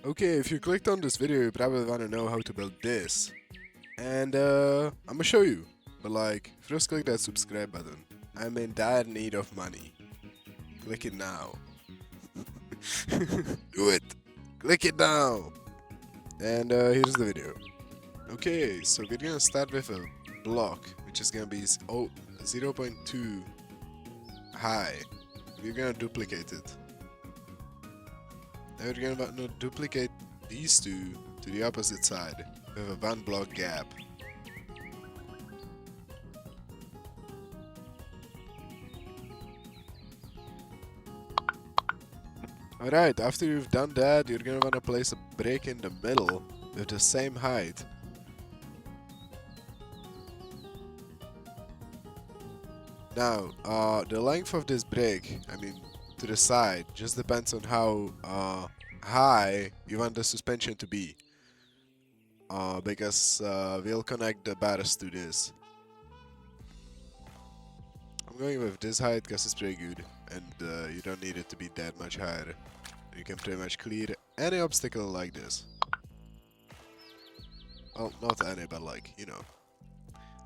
Okay, if you clicked on this video, you probably want to know how to build this. And I'm gonna show you. But like, first click that subscribe button. I'm in dire need of money. Click it now. Do it. Click it now. And here's the video. Okay, so we're gonna start with a block, which is gonna be 0.2 high. We're gonna duplicate it. Now we're gonna duplicate these two to the opposite side with a 1 block gap. Alright, after you've done that, you're gonna wanna place a brick in the middle with the same height. Now, the length of this brick, I mean, to the side, just depends on how high you want the suspension to be. Because we'll connect the bars to this. I'm going with this height because it's pretty good, and you don't need it to be that much higher. You can pretty much clear any obstacle like this. Well, not any, but like, you know.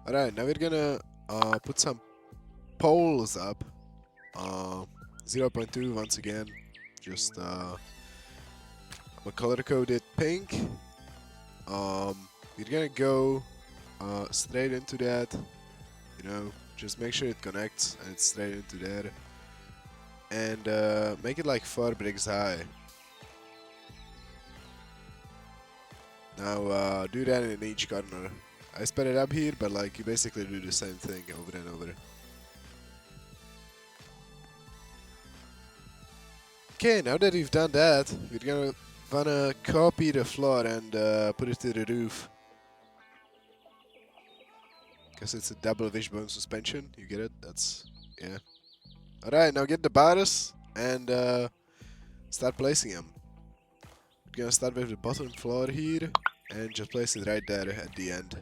Alright, now we're gonna put some poles up. 0.2 once again. Just I'm color coded pink. We're gonna go straight into that. You know, just make sure it connects and it's straight into there. And make it like 4 bricks high. Now do that in each corner. I sped it up here, but like you basically do the same thing over and over. Okay, now that we've done that, we're gonna wanna copy the floor and put it to the roof. Because it's a double wishbone suspension, you get it? That's, yeah. Alright, now get the bars and start placing them. We're gonna start with the bottom floor here and just place it right there at the end.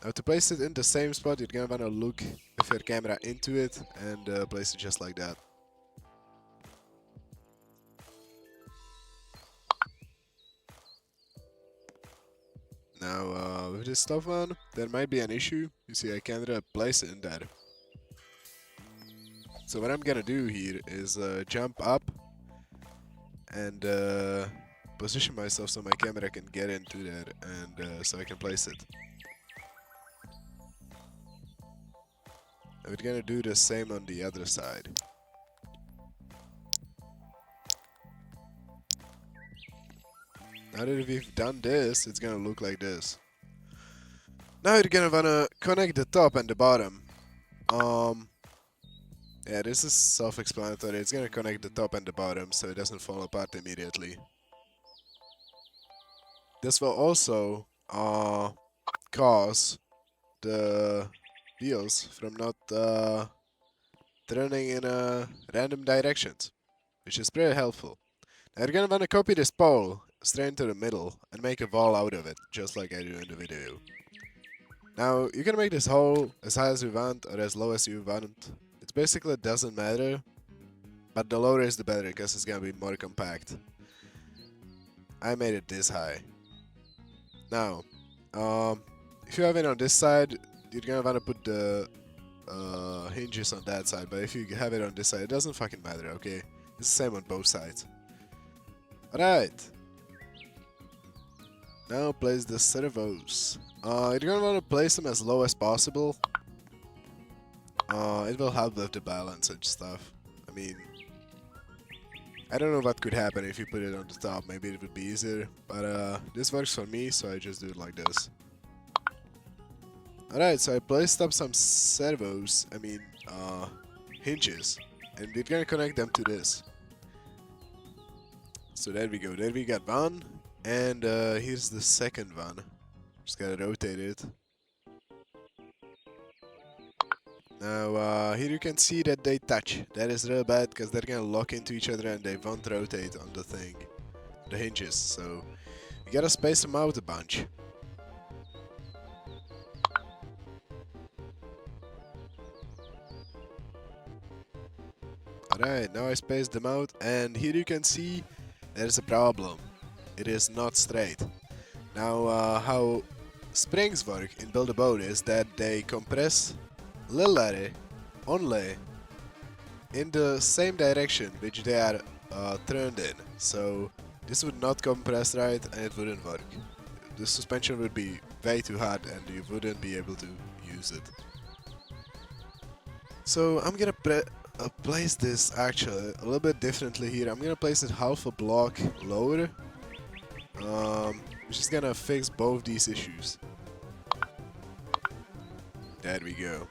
Now to place it in the same spot, you're gonna wanna look with your camera into it and place it just like that. Now with this top one, there might be an issue. You see, I can't really place it in there. So what I'm gonna do here is jump up and position myself so my camera can get into there and so I can place it. And we're gonna do the same on the other side. Now that we've done this, it's gonna look like this. Now you're gonna wanna connect the top and the bottom. Yeah, this is self-explanatory. It's gonna connect the top and the bottom so it doesn't fall apart immediately. This will also cause the wheels from not turning in random directions, which is pretty helpful. Now you're gonna wanna copy this pole straight into the middle and make a wall out of it, just like I do in the video. Now you can make this hole as high as you want or as low as you want. It basically doesn't matter, but the lower is the better because it's gonna be more compact. I made it this high. Now, if you have it on this side, you're gonna wanna put the hinges on that side, but if you have it on this side, it doesn't fucking matter, okay? It's the same on both sides. Alright. Now place the servos. You're gonna wanna place them as low as possible. It will help with the balance and stuff. I mean, I don't know what could happen if you put it on the top. Maybe it would be easier, but this works for me, so I just do it like this. Alright, so I placed up some servos, hinges, and we're gonna connect them to this. So there we go, there we got one, and here's the second one. Just gotta rotate it. Now here you can see that they touch. That is real bad because they're gonna lock into each other and they won't rotate on the thing, the hinges. So you gotta space them out a bunch. Alright, now I spaced them out and here you can see there's a problem. it is not straight. Now, how springs work in Build a Boat is that they compress little ladder only in the same direction which they are turned in. So this would not compress right and it wouldn't work. The suspension would be way too hard and you wouldn't be able to use it. So I'm gonna place this actually a little bit differently here. I'm gonna place it half a block lower, which is gonna fix both these issues. There we go.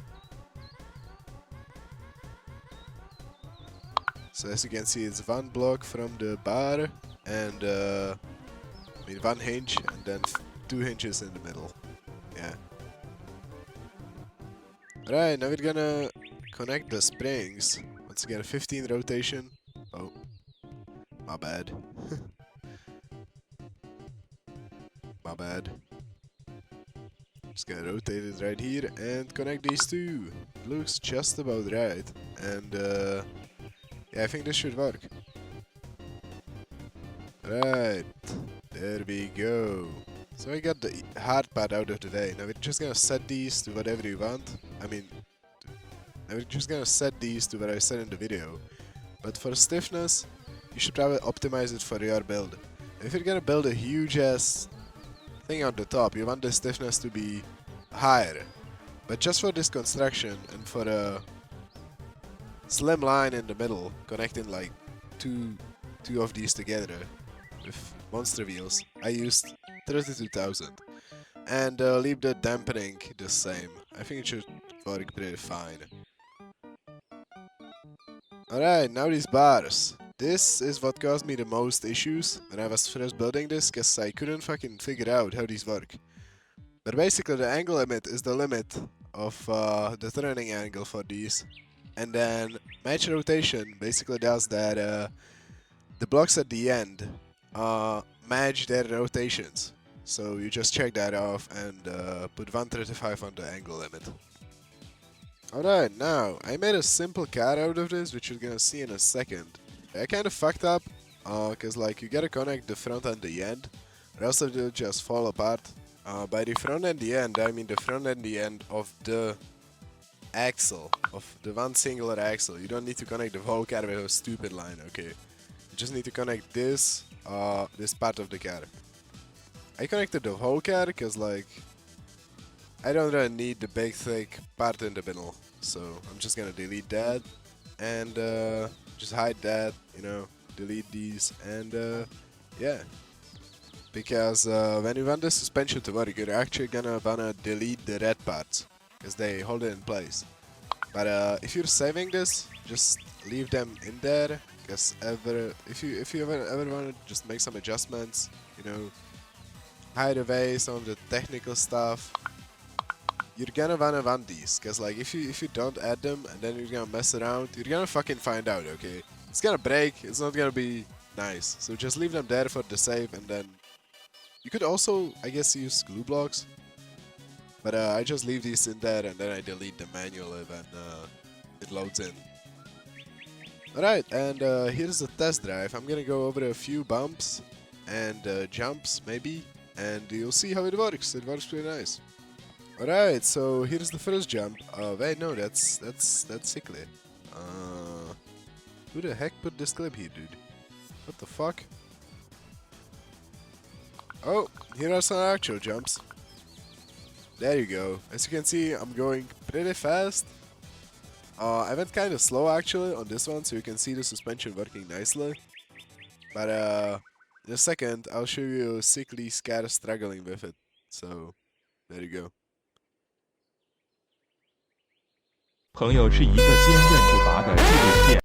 So as you can see, it's one block from the bar and one hinge and then 2 hinges in the middle. Yeah. Alright, now we're gonna connect the springs. Once again, 15 rotation. Oh, my bad. My bad. Just gonna rotate it right here and connect these two. Looks just about right. And yeah, I think this should work. Right, there we go. So I got the hard part out of the way. Now we're just gonna set these to whatever you want. Now we're just gonna set these to what I said in the video. But for stiffness, you should probably optimize it for your build. If you're gonna build a huge ass thing on the top, you want the stiffness to be higher. But just for this construction and for a slim line in the middle, connecting like two of these together with monster wheels, I used 32,000. And leave the dampening the same. I think it should work pretty fine. Alright, now these bars. This is what caused me the most issues when I was first building this, cause I couldn't fucking figure out how these work. But basically the angle limit is the limit of the turning angle for these. And then match rotation basically does that the blocks at the end match their rotations. So you just check that off and put 135 on the angle limit. Alright, now I made a simple car out of this, which you're gonna see in a second. I kinda fucked up, cause like you gotta connect the front and the end, or else it'll just fall apart. By the front and the end, I mean the front and the end of the axle, of the one singular axle. You don't need to connect the whole car with a stupid line, okay? You just need to connect this, this part of the car. I connected the whole car cause like I don't really need the big thick part in the middle, so I'm just gonna delete that and just hide that, you know, delete these and yeah. Because when you want the suspension to work, you're actually gonna wanna delete the red parts because they hold it in place. But if you're saving this, just leave them in there because if you ever wanna just make some adjustments, you know, hide away some of the technical stuff, you're gonna wanna want these, cause like if you don't add them and then you're gonna mess around, you're gonna fucking find out, okay? It's gonna break, it's not gonna be nice. So just leave them there for the save and then you could also, I guess, use glue blocks. But I just leave these in there and then I delete them manually when it loads in. Alright, and here's the test drive. I'm gonna go over a few bumps and jumps maybe, and you'll see how it works. It works pretty nice. Alright, so here's the first jump. Wait, no, that's sickly. Who the heck put this clip here, dude? What the fuck? Oh, here are some actual jumps. There you go. As you can see, I'm going pretty fast. I went kind of slow actually on this one, so you can see the suspension working nicely. But in a second, I'll show you a sickly scar struggling with it. So, there you go. 朋友是一个坚韧不拔的纪录片。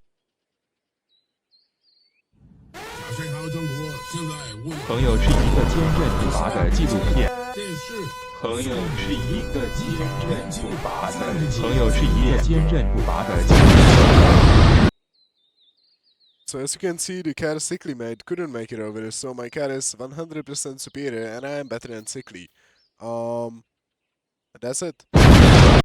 朋友是一个坚韧不拔的纪录片。朋友是一个坚韧不拔的。朋友是一个坚韧不拔的纪录片。 So as you can see, the car Sickly made couldn't make it over, so my car is 100% superior and I am better than Sickly. That's it.